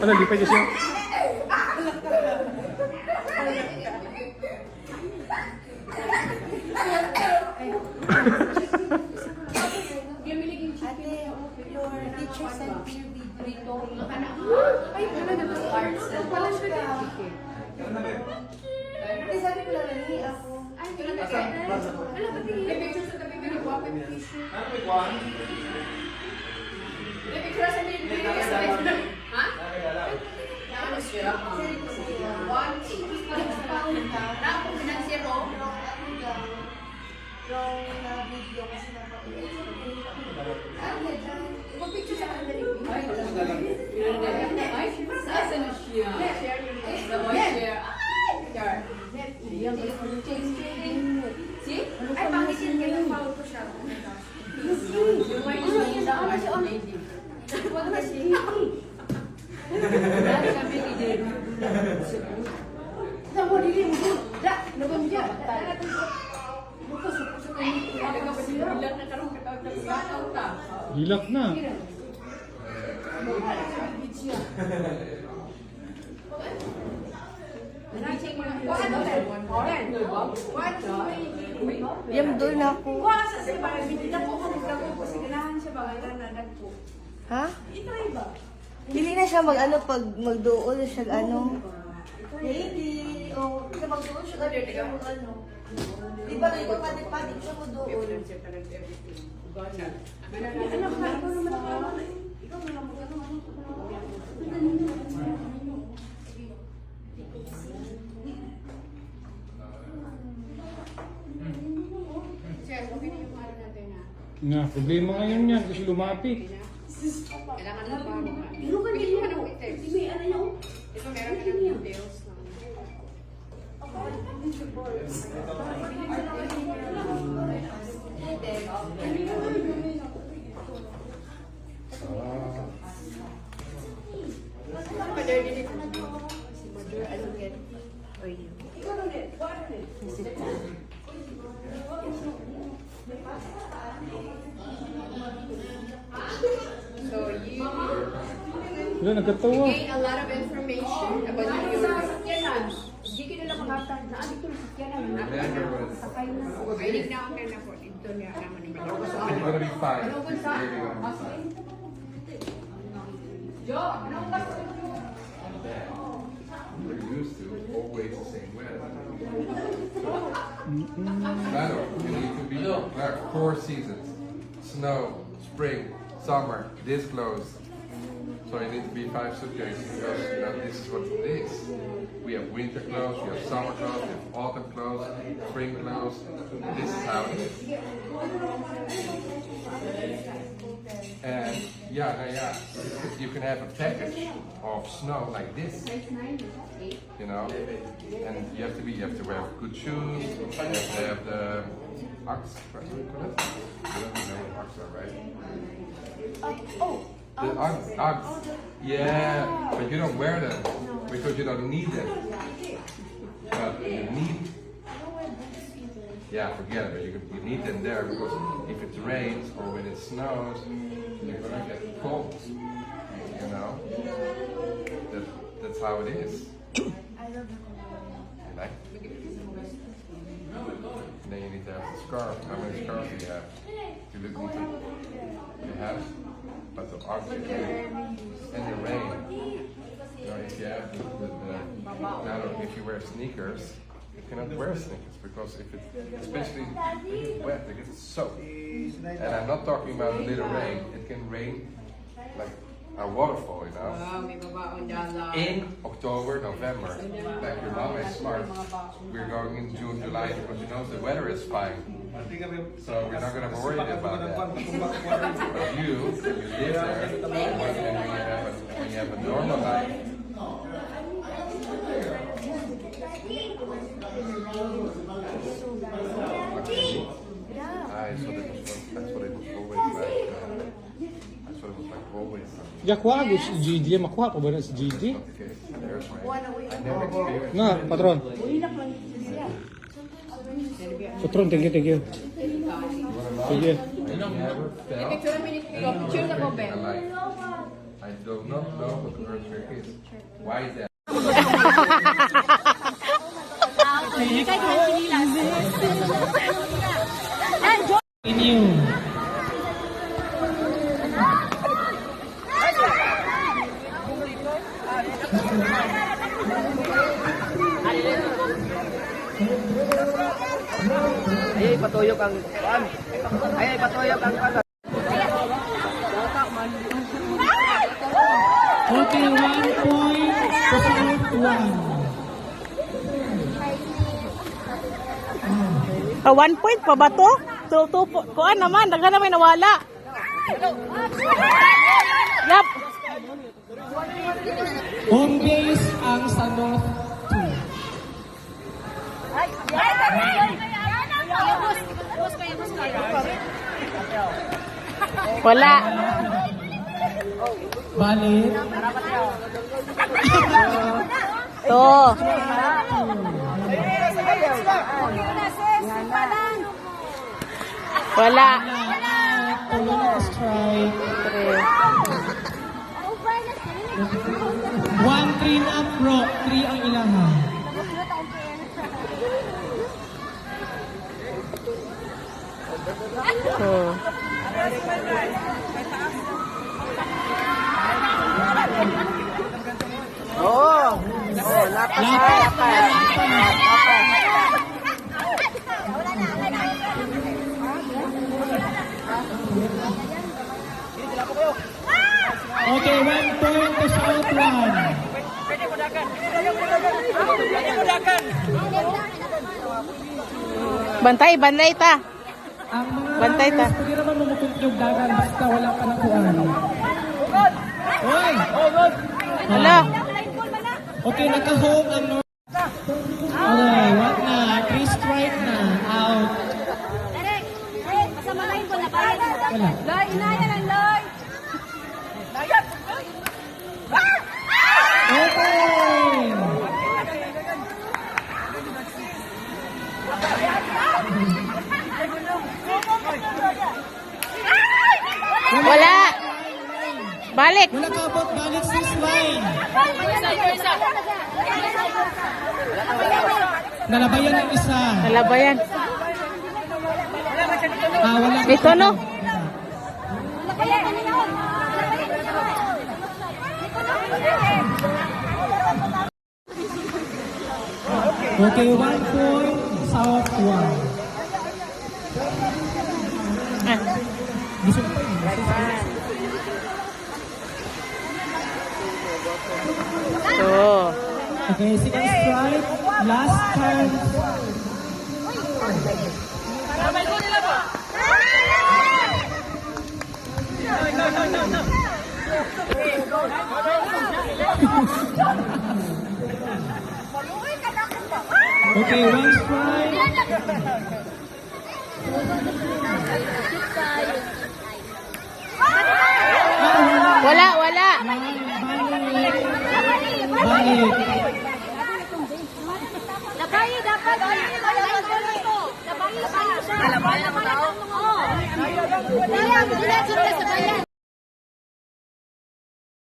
Ano, lipay niya siya? Ate, your teacher sent me your video. Ay, wala na ba? Arts. Wala siya. Hindi, sabi ko lang nani ako. Ay, wala na ba? Wala ba tingin? May picture sa tabi ko ni Guapo yung tissue. May picture sa tabi ko ni Guapo. Ha? Ano siya? One, na ako financiero. Wrong na video kasi napapagod. Ano dyan? Mag-picture sa kanila rin. Ay, saan na siya? Share. See? Ay, bakit yun kayo foul ko siya? Yung may nilin na ako siya. Huwag na siya. Dahil kami i-debut. Sa mo, dili mo. Da, nabang siya. Hilak na. Yam doon ako. Ha? Hindi na siya mag-ano pag magdoon siya ano. Hindi. O, kasi magdoon siya mag-ano. Di ba kayo padik-padik siya magdoon? Na, problema ngayon yan kasi lumapit. Kailangan na ba? Ilukan din yung ano, ito. May ano yung? Ito meron ka ng details. So you Wala, nagkatawa. gain a lot of information about your Hindi ka nila makatan. Naan ito na sakyanan. Sakay na. ay lignaon ka na po dito niya naman ni Madam. It's gonna be fine. Ano kung sa? Here you go. Jo, ano ka? We're used to always the same weather. Claro, you need to be like 4 seasons: snow, spring, summer, this clothes. So you need to be 5 suitcases because you know this is what it is. We have winter clothes, we have summer clothes, we have autumn clothes, spring clothes. This is how it is. And yeah, you can have a package of snow like this, you know, and you have to wear good shoes. You have to have the Uggs. What do you call it? You don't know what Uggs are, right? The Uggs. Yeah, but you don't wear them because you don't need them. But you need. Yeah, forget it. But you need them there because if it rains or when it snows, you're gonna get cold. You know. That's how it is. You like? And then you need to have the scarf. How many scarves do you have? You look into. You have. But the oxygen and the rain. You know, if you have now if you wear sneakers, you cannot wear sneakers because if it, especially when it's wet, it gets soaked. And I'm not talking about a little rain. It can rain like a waterfall, you know. May babaong dala. In October, November, like your mom is smart. We're going in June, July because you know the weather is fine. So we're not gonna worry about that. But you live there, when you have a normal life. That's what it was always like. That's what it was like always. Yakuha, si GD. Makuha pa ba na si GD? Okay, there's my. I never experienced. Na, patron. Patron, thank you. Sige. I never felt Picture a minute. Picture na po, Ben. alive. I I do not know what the earthquake is. Why is that? Inyo. Ay, patuyok ang kuan. Ay, patuyok ang kuan. Okay, 1 point to South 1. 1 point pa ba to? Kuan naman, daghan naman nawala. Yap. Home base ang sa North 2. Wala. Balik. To. Wala. Ulang strike. 1-3 na pro. 3 ang ilahan. Oh. Oh, Okay, 1 point to South 1. Bantay ta. Ang mga Bantay ta. pwede naman mamukot yung dagan basta wala ka ng kuhan. Hoy! Wala. Okay, naka-home ang North. Okay, what na? 3 strike na. Out. Wala. Loy, inayan ang Loy. Okay! Wala. Balik. Wala ka abot, balik 6 line. Nalabayan ng isa. Nalabayan. Wala ka. Ito no. Okay, 1 point, South 1. Gusto mo pa yun? Oh. Okay, second strike, last chance. Okay, 1 strike. Wala, wala. Balik. Labayi dapat. Labayi siya. Labayi mo daw.